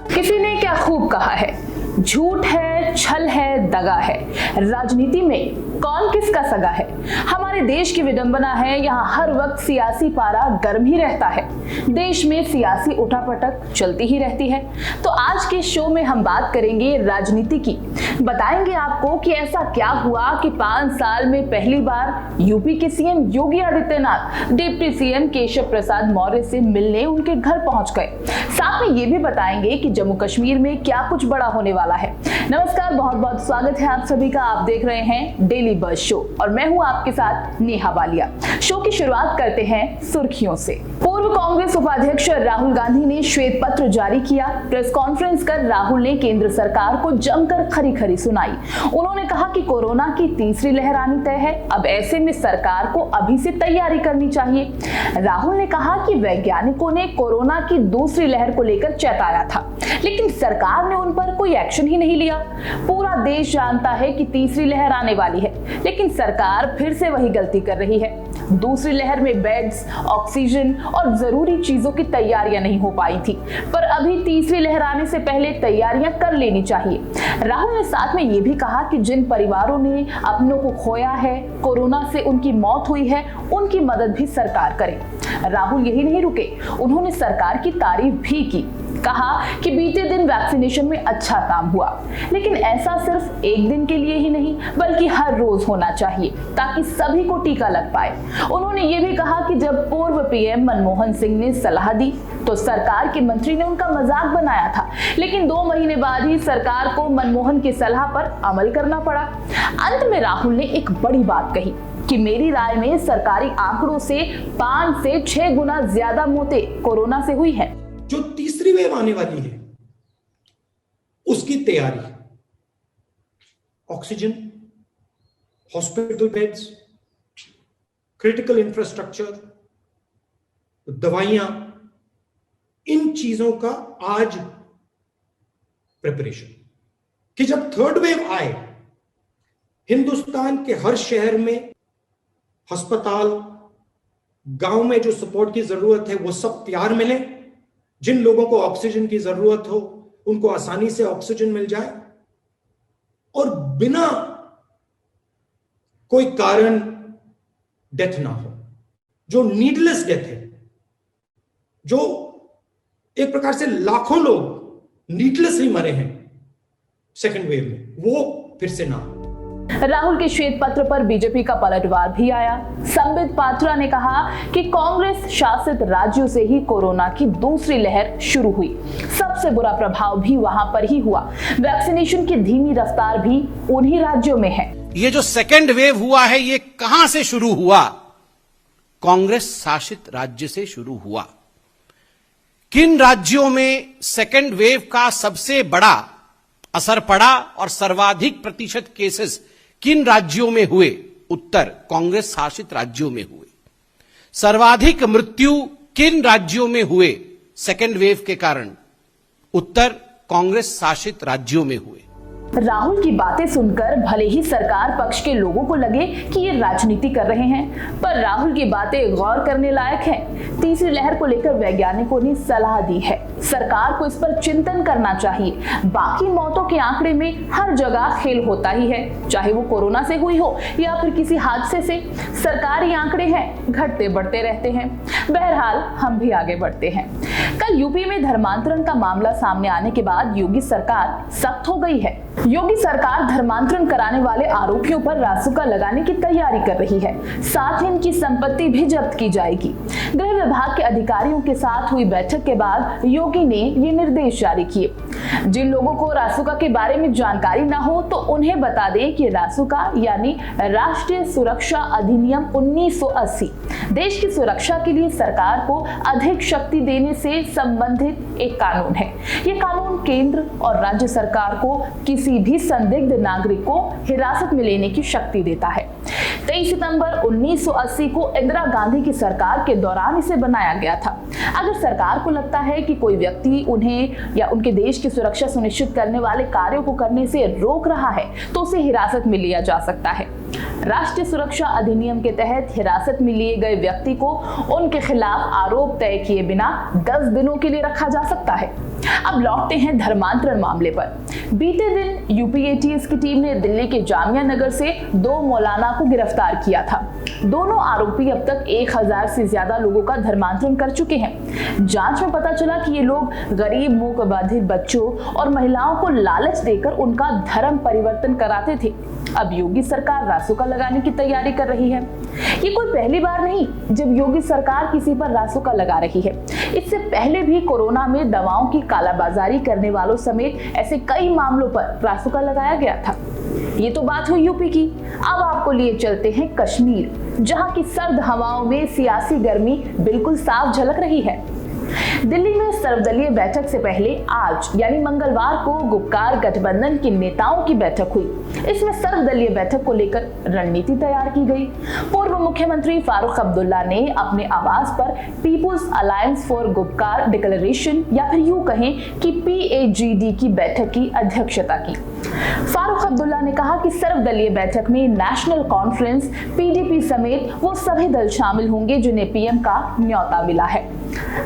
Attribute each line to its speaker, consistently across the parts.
Speaker 1: किसी ने क्या खूब कहा है, झूठ है, छल है, दगा है। राजनीति में कौन किसका सगा है। हमारे देश की विडंबना है, यहाँ हर वक्त सियासी पारा गर्म ही रहता है। देश में सियासी उठापटक चलती ही रहती है। तो आज के शो में हम बात करेंगे राजनीति की। बताएंगे आपको कि ऐसा क्या हुआ कि 5 साल में पहली बार यूपी के CM Yogi Adityanath deputy CM Keshav Prasad Maurya से मिलने उनके घर पहुंच गए। साथ में ये भी बताएंगे कि जम्मू कश्मीर में क्या कुछ बड़ा होने वाला है। नमस्कार, बहुत बहुत स्वागत है आप सभी का। आप देख रहे हैं डेली बज़ शो और मैं हूं आपके साथ नेहा बालिया। शो की शुरुआत करते हैं सुर्खियों से। पूर्व कांग्रेस उपाध्यक्ष राहुल गांधी ने श्वेत पत्र जारी किया। प्रेस कॉन्फ्रेंस कर राहुल ने केंद्र सरकार को जमकर खरी खरी सुनाई। उन्होंने कहा कि कोरोना की तीसरी लहर आनी तय है, अब ऐसे में सरकार को अभी से तैयारी करनी चाहिए। राहुल ने कहा कि वैज्ञानिकों ने कोरोना की दूसरी लहर को लेकर चेताया था, लेकिन सरकार ने उन पर कोई एक्शन ही नहीं लिया। पूरा देश जानता है कि तीसरी लहर आने वाली है, लेकिन सरकार फिर से वही गलती कर रही है। दूसरी लहर में बेड्स, ऑक्सीजन और जरूरी चीजों की तैयारियां नहीं हो पाई थी, पर अभी तीसरी लहर आने से पहले तैयारियां कर लेनी चाहिए। राहुल ने साथ में ये भी कहा कि जिन परिवारों ने अपनों को खोया है, कोरोना से उनकी मौत हुई है, उनकी मदद भी सरकार करे। राहुल यही नहीं रुके, उन्होंने सरकार की तारीफ भी की। कहा कि बीते दिन वैक्सीनेशन में अच्छा काम हुआ, लेकिन ऐसा सिर्फ एक दिन के लिए ही नहीं बल्कि हर रोज होना चाहिए ताकि सभी को टीका लग पाए। उन्होंने ये भी कहा कि जब पूर्व पीएम मनमोहन सिंह ने सलाह दी तो सरकार के मंत्री ने उनका मजाक बनाया था, लेकिन 2 महीने बाद ही सरकार को मनमोहन की सलाह पर अमल करना पड़ा। अंत में राहुल ने एक बड़ी बात कही कि मेरी राय में सरकारी आंकड़ों से 5 से 6 गुना ज्यादा मौतें कोरोना से हुई है।
Speaker 2: जो तीसरी वेव आने वाली है उसकी तैयारी, oxygen, hospital beds, critical infrastructure, दवाइयां, इन चीजों का आज प्रिपरेशन कि जब थर्ड वेव आए हिंदुस्तान के हर शहर में अस्पताल, गांव में जो सपोर्ट की जरूरत है वो सब तैयार मिले। जिन लोगों को ऑक्सीजन की जरूरत हो उनको आसानी से ऑक्सीजन मिल जाए और बिना कोई कारण डेथ ना हो। जो नीडलेस डेथ है, जो एक प्रकार से लाखों लोग नीडलेसली मरे हैं सेकेंड वेव में, वो फिर से ना हो।
Speaker 1: राहुल के श्वेत पत्र पर बीजेपी का पलटवार भी आया। संबित पात्रा ने कहा कि कांग्रेस शासित राज्यों से ही कोरोना की दूसरी लहर शुरू हुई। सबसे बुरा प्रभाव भी वहां पर ही हुआ। वैक्सीनेशन की धीमी रफ्तार भी उन्हीं राज्यों में है।
Speaker 3: ये जो सेकेंड वेव हुआ है ये कहां से शुरू हुआ? कांग्रेस शासित राज्य से शुरू हुआ। किन राज्यों में सेकेंड वेव का सबसे बड़ा असर पड़ा और सर्वाधिक प्रतिशत केसेस किन राज्यों में हुए? उत्तर कांग्रेस शासित राज्यों में हुए। सर्वाधिक मृत्यु किन राज्यों में हुए सेकेंड वेव के कारण? उत्तर कांग्रेस शासित राज्यों में हुए।
Speaker 1: राहुल की बातें सुनकर भले ही सरकार पक्ष के लोगों को लगे कि ये राजनीति कर रहे हैं, पर राहुल की बातें गौर करने लायक हैं। तीसरी लहर को लेकर वैज्ञानिकों ने सलाह दी है, सरकार को इस पर चिंतन करना चाहिए। बाकी मौतों के आंकड़े में हर जगह खेल होता ही है, चाहे वो कोरोना से हुई हो या फिर किसी हादसे से। सरकारी आंकड़े हैं, घटते बढ़ते रहते हैं। बहरहाल हम भी आगे बढ़ते हैं। कल यूपी में धर्मांतरण का मामला सामने आने के बाद योगी सरकार सख्त हो गई है। योगी सरकार धर्मांतरण कराने वाले आरोपियों पर रासुका लगाने की तैयारी कर रही है। साथ ही इनकी संपत्ति भी जब्त की जाएगी। गृह विभाग के अधिकारियों के साथ हुई बैठक के बाद योगी ने ये निर्देश जारी किए। जिन लोगों को रासुका के बारे में जानकारी न हो तो उन्हें बता दें कि रासुका यानी राष्ट्रीय सुरक्षा अधिनियम 1980 देश की सुरक्षा के लिए सरकार को अधिक शक्ति देने से संबंधित एक कानून है। ये कानून केंद्र और राज्य सरकार को किसी भी संदिग्ध नागरिक को हिरासत में लेने की शक्ति देता है। 23 सितंबर 1980 को इंदिरा गांधी की सरकार के दौरान इसे बनाया गया था। अगर सरकार को लगता है कि कोई व्यक्ति उन्हें या उनके देश की सुरक्षा सुनिश्चित करने वाले कार्यों को करने से रोक रहा है तो उसे हिरासत में लिया जा सकता है। राष्ट्रीय सुरक्षा अधिनियम के तहत हिरासत में लिए गए व्यक्ति को उनके खिलाफ आरोप तय किए बिना 10 दिनों के लिए रखा जा सकता है। अब लौटते हैं धर्मांतरण मामले पर। बीते दिन यूपी एटीएस की टीम ने दिल्ली के जामिया नगर से 2 मौलाना को गिरफ्तार किया था। दोनों आरोपी अब तक 1000 से ज्यादा लोगों का धर्मांतरण कर चुके हैं। जांच में पता चला कि ये लोग गरीब, मूकबधिर बच्चों और महिलाओं को लालच देकर उनका धर्म परिवर्तन कराते थे। अब योगी सरकार रासुका लगाने की तैयारी कर रही है। ये कोई पहली बार नहीं जब योगी सरकार किसी पर रासुका लगा रही है। इससे पहले भी कोरोना में दवाओं की कालाबाजारी करने वालों समेत ऐसे कई मामलों पर रासुका लगाया गया था। ये तो बात हुई यूपी की। अब आपको लिए चलते हैं कश्मीर, जहां की सर्द हवाओं में सियासी गर्मी बिल्कुल साफ झलक रही है। दिल्ली में सर्वदलीय बैठक से पहले आज यानी मंगलवार को गुपकार गठबंधन के नेताओं की बैठक हुई। इसमें सर्वदलीय बैठक को लेकर रणनीति तैयार की गई। पूर्व मुख्यमंत्री फारूक अब्दुल्ला ने अपने आवास पर people's alliance for Gupkar declaration या फिर यूं कहें कि PAGD की बैठक की अध्यक्षता की। फारूक अब्दुल्ला ने कहा कि सर्वदलीय बैठक में नेशनल कॉन्फ्रेंस, PDP समेत वो सभी दल शामिल होंगे जिन्हें PM का न्योता मिला है।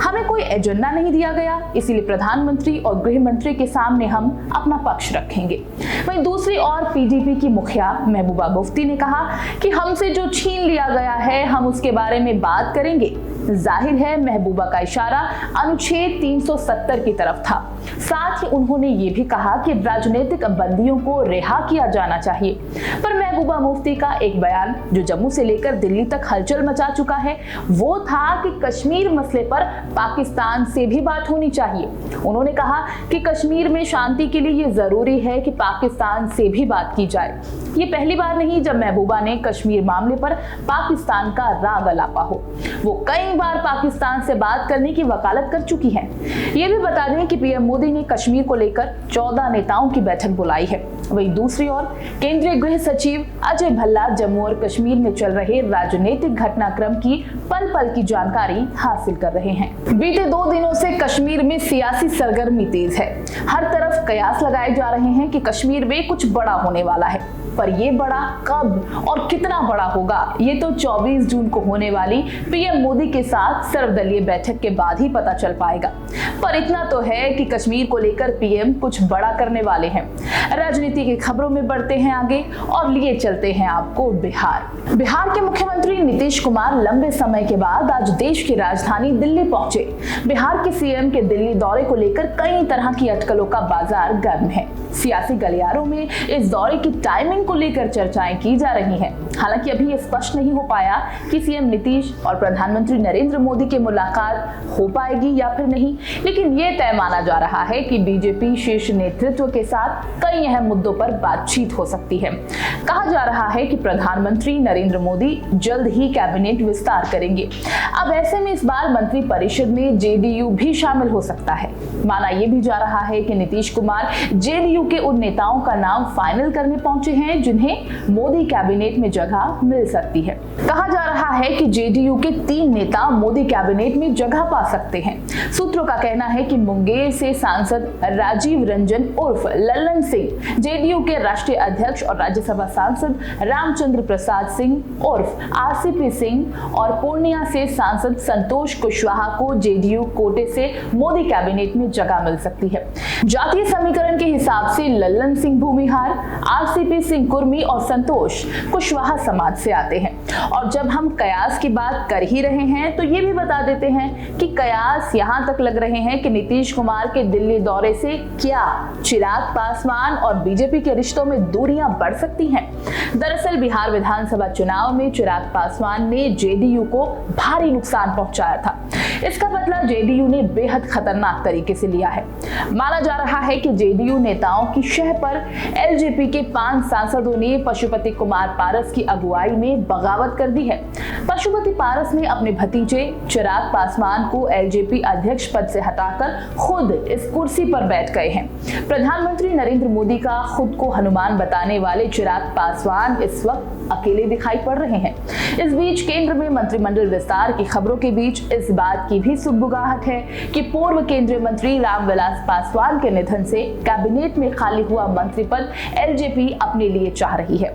Speaker 1: हमें कोई एजेंडा नहीं दिया गया, इसीलिए प्रधानमंत्री और गृह मंत्री के सामने हम अपना पक्ष रखेंगे। वहीं दूसरी ओर PDP की मुखिया महबूबा मुफ्ती ने कहा कि हमसे जो छीन लिया गया है हम उसके बारे में बात करेंगे। जाहिर है महबूबा का इशारा अनुच्छेद 370 की तरफ था। साथ ही उन्होंने ये भी कहा कि राजनीतिक बंदियों को रिहा किया जाना चाहिए। पर महबूबा मुफ्ती का एक बयान जो जम्मू से लेकर दिल्ली तक हलचल मचा चुका है वो था कि कश्मीर मसले पर पाकिस्तान से भी बात होनी चाहिए। उन्होंने कहा कि कश्मीर में शांति के लिए ये जरूरी है कि पाकिस्तान से भी बात की जाए। ये पहली बार नहीं जब महबूबा ने कश्मीर मामले पर पाकिस्तान का राग अलापा हो। वो कई बार पाकिस्तान से बात करने की वकालत कर चुकी है। ये भी बता दें कि PM मोदी ने कश्मीर को लेकर 14 नेताओं की बैठक बुलाई है। वहीं दूसरी ओर केंद्रीय गृह सचिव अजय भल्ला जम्मू और कश्मीर में चल रहे राजनीतिक घटनाक्रम की पल पल की जानकारी हासिल कर रहे हैं। बीते 2 दिनों से कश्मीर में सियासी सरगर्मी तेज है। हर तरफ कयास लगाए जा रहे हैं कि कश्मीर में कुछ बड़ा होने वाला है, पर ये बड़ा कब और कितना बड़ा होगा ये तो 24 जून को होने वाली PM मोदी के साथ सर्वदलीय बैठक के बाद ही पता चल पाएगा। पर इतना तो है कि कश्मीर को लेकर PM कुछ बड़ा करने वाले हैं। राजनीति की खबरों में बढ़ते हैं आगे और लिए चलते हैं आपको बिहार। बिहार के मुख्यमंत्री नीतीश कुमार लंबे समय के बाद आज देश की राजधानी दिल्ली पहुंचे। बिहार के CM के दिल्ली दौरे को लेकर कई तरह की अटकलों का बाजार गर्म है। सियासी गलियारों में इस दौरे की टाइमिंग को लेकर चर्चाएं की जा रही हैं। हालांकि अभी ये स्पष्ट नहीं हो पाया कि CM नीतीश और प्रधानमंत्री नरेंद्र मोदी की मुलाकात हो पाएगी या फिर नहीं, लेकिन ये तय माना जा रहा है कि BJP शीर्ष नेतृत्व के साथ कई अहम मुद्दों पर बातचीत हो सकती है। कहा जा रहा है कि प्रधानमंत्री नरेंद्र मोदी जल्द ही कैबिनेट विस्तार करेंगे। अब ऐसे में इस बार मंत्री परिषद में JDU भी शामिल हो सकता है। माना यह भी जा रहा है कि नीतीश कुमार JDU के उन नेताओं का नाम फाइनल करने पहुंचे हैं जिन्हें मोदी कैबिनेट में जगह मिल सकती है। कहा जा रहा है कि JDU के 3 नेता मोदी कैबिनेट में जगह पा सकते हैं। सूत्रों का कहना है कि मुंगेर से सांसद राजीव रंजन उर्फ लल्लन सिंह, JDU के राष्ट्रीय अध्यक्ष और राज्यसभा सांसद रामचंद्र प्रसाद सिंह उर्फ RCP सिंह और पूर्णिया से सांसद संतोष कुशवाहा को JDU कोटे से मोदी कैबिनेट में जगह मिल सकती है। जातीय समीकरण के हिसाब से लल्लन सिंह भूमिहार, RCP सिंह कुर्मी और संतोष कुशवाहा समाज से आते हैं। और जब हम कयास की बात कर ही रहे हैं तो ये भी बता देते हैं कि कयास यहाँ तक लग रहे हैं कि नीतीश कुमार के दिल्ली दौरे से क्या चिराग पासवान और BJP के रिश्तों में दूरियां बढ़ सकती हैं। दरअसल बिहार विधानसभा चुनाव में चिराग पासवान ने JDU को भारी नुकसान पहुंचाया था। इसका बदला JDU ने बेहद खतरनाक तरीके से लिया है। माना जा रहा है कि JDU नेताओं की शह पर LJP के 5 सांसदों ने पशुपति कुमार पारस की अगुवाई में बगावत कर दी है। पशुपति पारस ने अपने भतीजे चिराग पासवान को LJP अध्यक्ष पद से हटाकर खुद इस कुर्सी पर बैठ गए हैं। प्रधानमंत्री नरेंद्र मोदी का खुद को हनुमान बताने वाले चिराग पासवान इस वक्त अकेले दिखाई पड़ रहे हैं। इस बीच केंद्र में मंत्रिमंडल विस्तार की खबरों के बीच इस बात की भी सुगबुगाहट है कि पूर्व केंद्रीय मंत्री रामविलास पासवान के निधन से कैबिनेट में खाली हुआ मंत्री पद एलजेपी अपने लिए चाह रही है।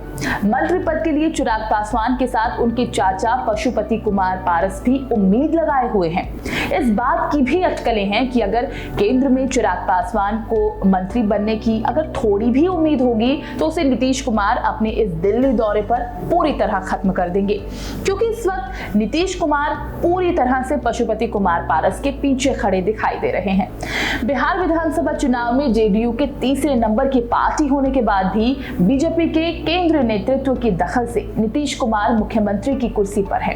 Speaker 1: मंत्री पद के लिए चिराग पासवान के साथ उनके चाचा पशुपति कुमार पारस भी उम्मीद लगाए हुए हैं। इस बात की भी अटकलें हैं कि अगर केंद्र में चिराग पासवान को मंत्री बनने की अगर थोड़ी भी उम्मीद होगी तो उसे नीतीश कुमार अपने इस दिल्ली दौरे पर पूरी तरह खत्म कर देंगे, क्योंकि इस वक्त नीतीश कुमार पूरी तरह से पशुपति कुमार पारस के पीछे खड़े दिखाई दे रहे हैं। बिहार विधानसभा चुनाव में जेडीयू के तीसरे नंबर की पार्टी होने के बाद भी बीजेपी के केंद्रीय नेतृत्व की दखल से नीतीश कुमार मुख्यमंत्री की कुर्सी पर है।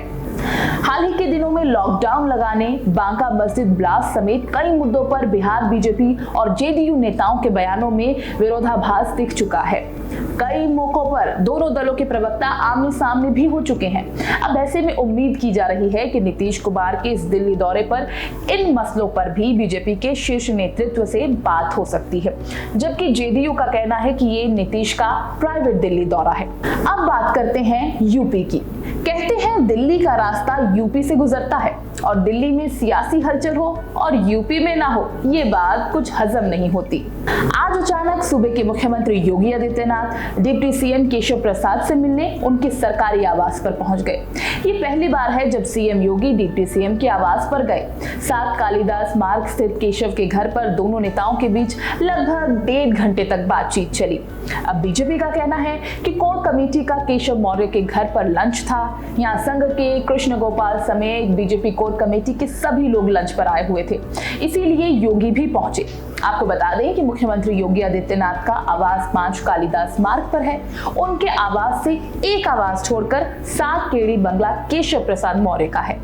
Speaker 1: हाल ही के दिनों में लॉकडाउन लगाने, बांका मस्जिद ब्लास्ट समेत कई मुद्दों पर बिहार बीजेपी और जेडीयू नेताओं के बयानों में विरोधाभास दिख चुका है। कई मौकों पर दोनों दलों के प्रवक्ता आमने सामने भी हो चुके हैं। अब ऐसे में उम्मीद की जा रही है कि नीतीश कुमार के इस दिल्ली दौरे पर इन मसलों पर भी बीजेपी के शीर्ष नेतृत्व से बात हो सकती है, जबकि जेडीयू का कहना है कि ये नीतीश का प्राइवेट दिल्ली दौरा है। अब बात करते हैं यूपी की। कहते हैं दिल्ली का रास्ता यूपी से गुजरता है और दिल्ली में सियासी हलचल हो और यूपी में ना हो, ये बात कुछ हजम नहीं होती। आज अचानक सूबे के मुख्यमंत्री योगी आदित्यनाथ डिप्टी सीएम केशव प्रसाद से मिलने उनके सरकारी आवास पर पहुंच गए। ये पहली बार है जब सीएम योगी डिप्टी सीएम के आवास पर गए। सात कालिदास मार्ग स्थित केशव के घर पर दोनों नेताओं के बीच लगभग 1.5 घंटे तक बातचीत चली। अब बीजेपी का कहना है कि कोर कमेटी का केशव मौर्य के घर पर लंच था। यहाँ संघ के कृष्ण गोपाल समेत बीजेपी कोर कमेटी के सभी लोग लंच पर आए हुए थे, इसीलिए योगी भी पहुंचे। आपको बता दें कि मुख्यमंत्री योगी आदित्यनाथ का आवास 5 कालिदास मार्ग पर है। उनके आवास से एक आवास छोड़कर 7 केड़ी बंगला केशव प्रसाद मौर्य का है।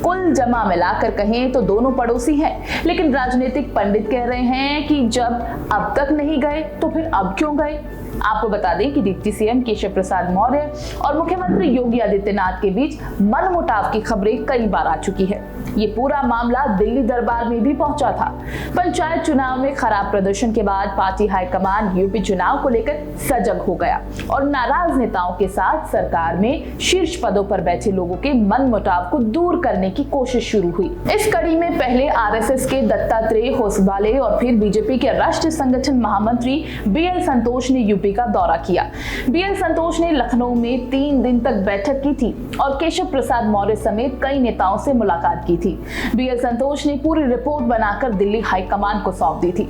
Speaker 1: कुल जमा मिलाकर कहें तो दोनों पड़ोसी हैं, लेकिन राजनीतिक पंडित कह रहे हैं कि जब अब तक नहीं गए तो फिर अब क्यों गए। आपको बता दें कि डिप्टी सीएम केशव प्रसाद मौर्य और मुख्यमंत्री योगी आदित्यनाथ के बीच मनमुटाव की खबरें कई बार आ चुकी है। ये पूरा मामला दिल्ली दरबार में भी पहुंचा था। पंचायत चुनाव में खराब प्रदर्शन के बाद पार्टी हाईकमान यूपी चुनाव को लेकर सजग हो गया और नाराज नेताओं के साथ सरकार में शीर्ष पदों पर बैठे लोगों के मनमुटाव को दूर करने की कोशिश शुरू हुई। इस कड़ी में पहले आरएसएस के दत्तात्रेय होसबाले और फिर बीजेपी के राष्ट्रीय संगठन महामंत्री बीएल संतोष ने यूपी का दौरा किया। बीएल संतोष ने लखनऊ में 3 दिन तक बैठक की थी और केशव प्रसाद मौर्य समेत कई नेताओं से मुलाकात की थी। बीएल संतोष ने पूरी रिपोर्ट बनाकर दिल्ली हाईकमान को सौंप दी थी।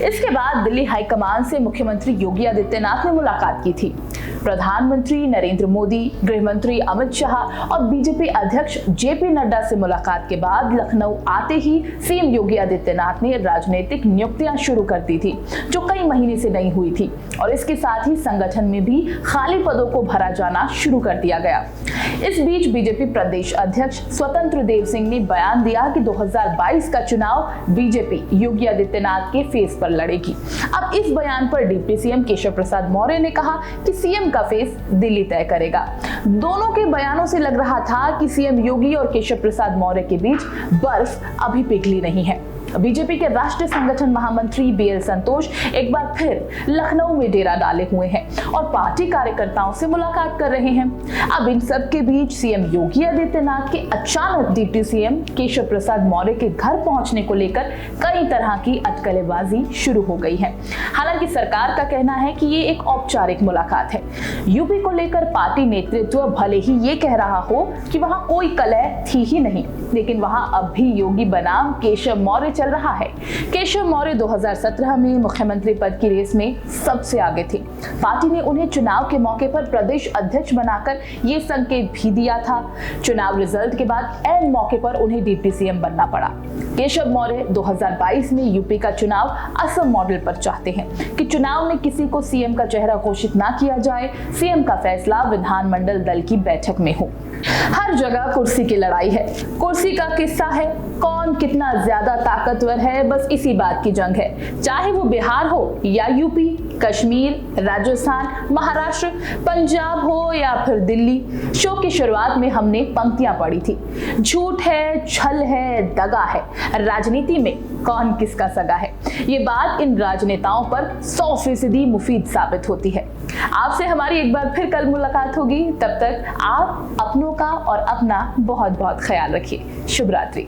Speaker 1: इसके बाद दिल्ली हाईकमान से मुख्यमंत्री योगी आदित्यनाथ ने मुलाकात की थी। प्रधानमंत्री नरेंद्र मोदी, गृह मंत्री अमित शाह और बीजेपी अध्यक्ष जेपी नड्डा से मुलाकात के बाद लखनऊ आते ही सीएम योगी आदित्यनाथ ने राजनीतिक नियुक्तियां शुरू कर दी थी, जो कई महीने से नहीं हुई थी, और इसके साथ ही संगठन में भी खाली पदों को भरा जाना शुरू कर दिया गया। इस बीच बीजेपी प्रदेश अध्यक्ष स्वतंत्र देव सिंह ने बयान दिया कि 2022 का चुनाव बीजेपी योगी आदित्यनाथ के फेस पर लड़ेगी। अब इस बयान पर डिप्टी सीएम केशव प्रसाद मौर्य ने कहा कि सीएम का फेस दिल्ली तय करेगा। दोनों के बयानों से लग रहा था कि सीएम योगी और केशव प्रसाद मौर्य के बीच बर्फ अभी पिघली नहीं है। बीजेपी के राष्ट्रीय संगठन महामंत्री बीएल संतोष एक बार फिर लखनऊ में डेरा डाले हुए हैं और पार्टी कार्यकर्ताओं से मुलाकात कर रहे हैं। अब इन सब के बीच सीएम योगी आदित्यनाथ के अचानक डिप्टी सीएम केशव प्रसाद मौर्य के घर पहुंचने को लेकर कई तरह की अटकलेबाजी शुरू हो गई है। हालांकि सरकार का कहना है कि ये एक औपचारिक मुलाकात है। यूपी को लेकर पार्टी नेतृत्व भले ही ये कह रहा हो कि वहां कोई कलह थी ही नहीं, लेकिन वहां अब भी योगी बनाम केशव मौर्य चल रहा है। केशव मौर्य 2017 में मुख्यमंत्री पद की रेस में सबसे आगे थे। पार्टी ने उन्हें चुनाव के मौके पर प्रदेश अध्यक्ष बनाकर ये संकेत भी दिया था। चुनाव रिजल्ट के बाद ऐन मौके पर उन्हें डिप्टी सीएम बनना पड़ा। केशव मौर्य 2022 में यूपी का चुनाव असम मॉडल पर चाहते हैं कि चुनाव में किसी को सीएम का चेहरा घोषित ना किया जाए, सीएम का फैसला विधानमंडल दल की बैठक में हो। हर जगह कुर्सी की लड़ाई है, कुर्सी का किस्सा है, कौन कितना ज्यादा ताकतवर है, बस इसी बात की जंग है। चाहे वो बिहार हो या यूपी, कश्मीर, राजस्थान, महाराष्ट्र, पंजाब हो या फिर दिल्ली। शो की शुरुआत में हमने पंक्तियां पढ़ी थी, झूठ है, छल है, दगा है, राजनीति में कौन किसका सगा है। ये बात इन राजनेताओं पर 100% मुफीद साबित होती है। आपसे हमारी एक बार फिर कल मुलाकात होगी। तब तक आप अपनों का और अपना बहुत बहुत ख्याल रखिए। शुभ रात्रि।